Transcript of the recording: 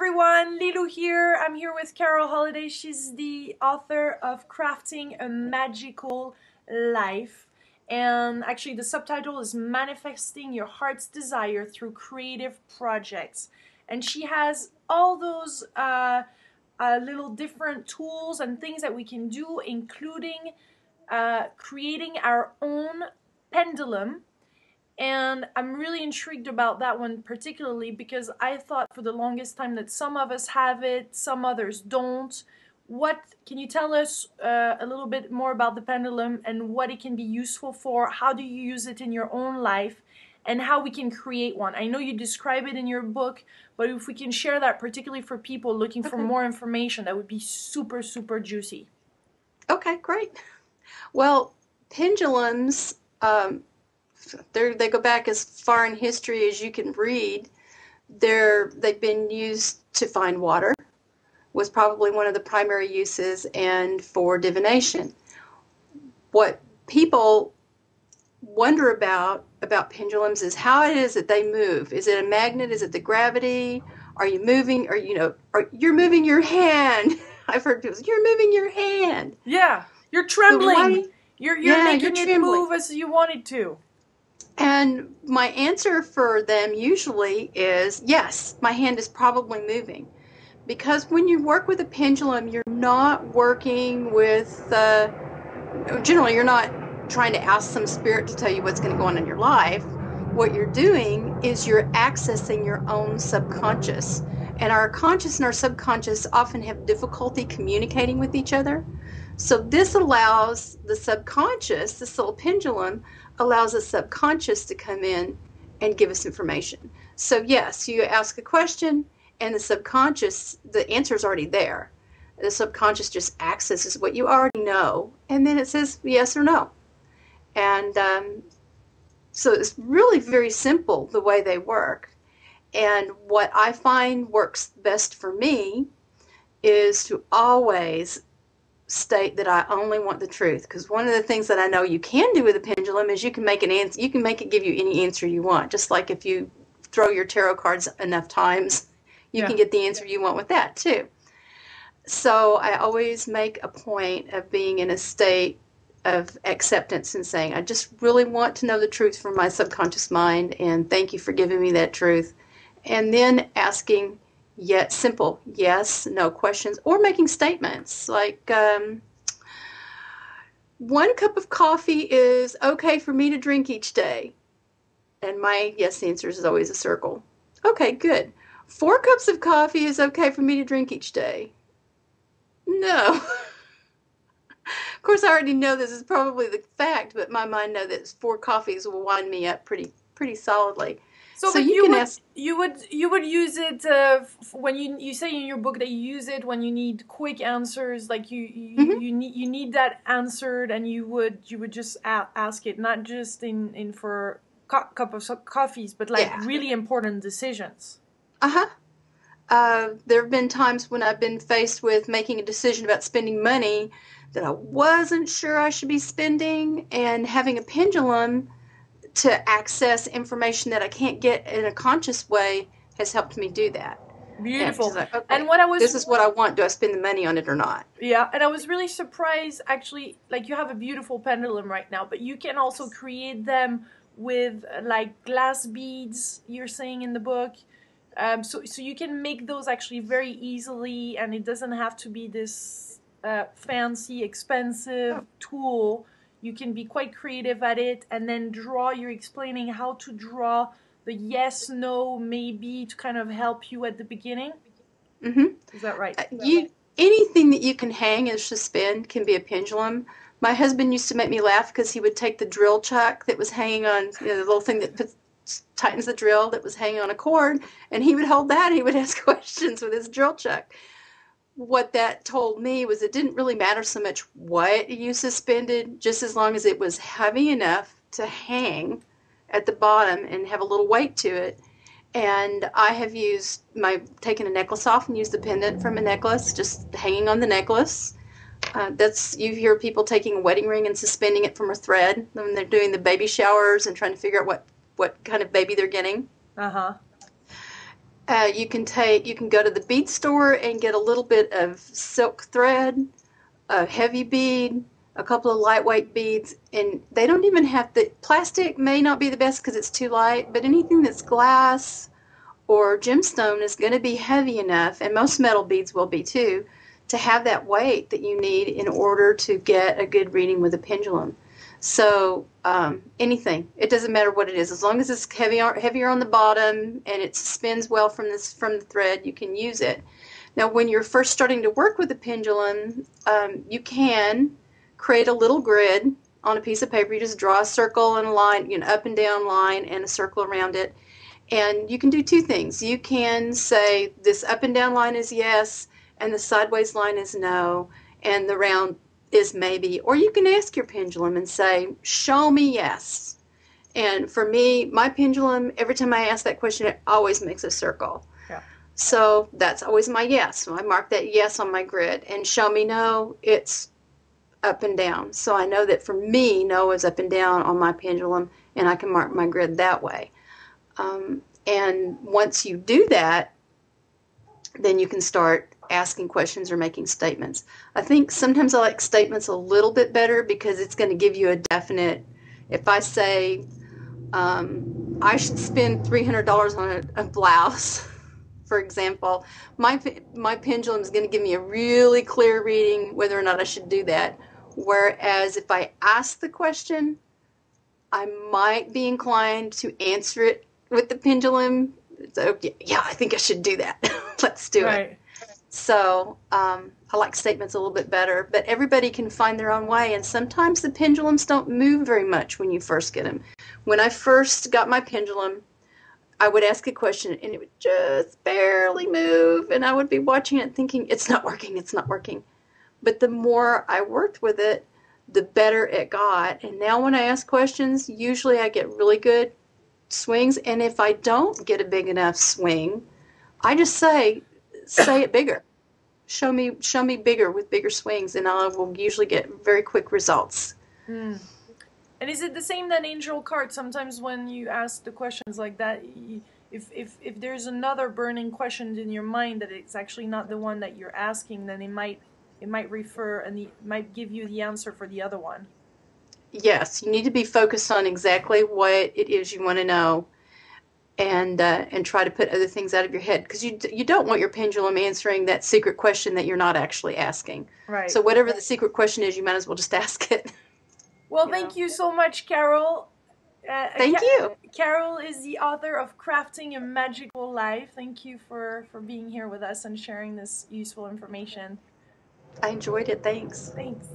everyone, Lilu here. I'm here with Holaday. She's the author of Crafting a Magical Life. And actually the subtitle is Manifesting Your Heart's Desire Through Creative Projects. And she has all those little different tools and things that we can do, including creating our own pendulum. And I'm really intrigued about that one particularly because I thought for the longest time that some of us have it, some others don't. Can you tell us a little bit more about the pendulum and what it can be useful for? How do you use it in your own life and how we can create one? I know you describe it in your book, but if we can share that particularly for people looking for more information, that would be super, super juicy. Okay, great. Well, pendulums, they go back as far in history as you can read. They've been used to find water, was probably one of the primary uses, and for divination. What people wonder about pendulums is how it is that they move. Is it a magnet? Is it the gravity? Are you moving? Or you're moving your hand? I've heard people say, you're moving your hand. Yeah, you're trembling. You're making it move as you want it to. And my answer for them usually is, yes, my hand is probably moving. Because when you work with a pendulum, you're not working with, generally you're not trying to ask some spirit to tell you what's going to go on in your life. What you're doing is you're accessing your own subconscious. And our conscious and our subconscious often have difficulty communicating with each other. So this allows the subconscious, this little pendulum, allows the subconscious to come in and give us information. So yes, you ask a question and the subconscious, the answer is already there. The subconscious just accesses what you already know and then it says yes or no. And so it's really very simple the way they work. And what I find works best for me is to always state that I only want the truth, because one of the things that I know you can do with a pendulum is you can make it give you any answer you want. Just like if you throw your tarot cards enough times, you can get the answer you want with that too. So I always make a point of being in a state of acceptance and saying, I just really want to know the truth from my subconscious mind, and thank you for giving me that truth. And then asking simple yes, no questions, or making statements like 1 cup of coffee is okay for me to drink each day. And my yes answer is always a circle. Okay, good. 4 cups of coffee is okay for me to drink each day. No. Of course, I already know this is probably the fact, but my mind knows that 4 coffees will wind me up pretty solidly. So you would use it when you say in your book that you use it when you need quick answers, like you need that answered, and you would just ask it, not just in for cup of coffees, but like really important decisions. There have been times when I've been faced with making a decision about spending money that I wasn't sure I should be spending, and having a pendulum to access information that I can't get in a conscious way has helped me do that. Beautiful. Like, okay, and this is what I want. Do I spend the money on it or not? Yeah, and I was really surprised, actually, like you have a beautiful pendulum right now, but you can also create them with like glass beads, you're saying in the book. So you can make those actually very easily, and it doesn't have to be this fancy, expensive tool. You can be quite creative at it, and then you're explaining how to draw the yes, no, maybe to kind of help you at the beginning. Is that right? Anything that you can hang and suspend can be a pendulum. My husband used to make me laugh because he would take the drill chuck that was hanging on, the little thing that tightens the drill that was hanging on a cord, and he would hold that and he would ask questions with his drill chuck. What that told me was it didn't really matter so much what you suspended, just as long as it was heavy enough to hang at the bottom and have a little weight to it. And I have taken a necklace off and used the pendant from a necklace, just hanging on the necklace. You hear people taking a wedding ring and suspending it from a thread when they're doing the baby showers and trying to figure out what kind of baby they're getting. You can go to the bead store and get a little bit of silk thread, a heavy bead, a couple of lightweight beads, and they don't even have the plastic may not be the best because it's too light, but anything that's glass or gemstone is going to be heavy enough, and most metal beads will be too, to have that weight that you need in order to get a good reading with a pendulum. So anything, it doesn't matter what it is, as long as it's heavier on the bottom and it spins well from the thread, you can use it. Now, when you're first starting to work with a pendulum, you can create a little grid on a piece of paper. You just draw a circle and a line, up and down line, and a circle around it. And you can do two things. You can say this up and down line is yes, and the sideways line is no, and the round is maybe. Or you can ask your pendulum and say, show me yes. And for me, my pendulum, every time I ask that question, it always makes a circle. Yeah. So that's always my yes. So I mark that yes on my grid. And show me no, it's up and down. So I know that for me, no is up and down on my pendulum, and I can mark my grid that way. And once you do that, then you can start asking questions or making statements. I think sometimes I like statements a little bit better because it's going to give you a definite, if I say, I should spend $300 on a blouse, for example, my pendulum is going to give me a really clear reading whether or not I should do that. Whereas if I ask the question, I might be inclined to answer it with the pendulum. So, yeah, I think I should do that. Let's do it. So I like statements a little bit better, but everybody can find their own way. And sometimes the pendulums don't move very much when you first get them. When I first got my pendulum, I would ask a question and it would just barely move. And I would be watching it thinking, it's not working, it's not working. But the more I worked with it, the better it got. And now when I ask questions, usually I get really good swings. And if I don't get a big enough swing, I just say it bigger. Show me bigger with bigger swings, and I will usually get very quick results. And is it the same than angel cards? Sometimes when you ask the questions like that, if there's another burning question in your mind that it's actually not the one that you're asking, then it might refer and it might give you the answer for the other one. Yes, you need to be focused on exactly what it is you want to know, and try to put other things out of your head, because you don't want your pendulum answering that secret question that you're not actually asking. Right. So whatever the secret question is, you might as well just ask it. Well, thank you so much, Carol. Thank you. Carol is the author of Crafting a Magical Life. Thank you for being here with us and sharing this useful information. I enjoyed it. Thanks. Thanks.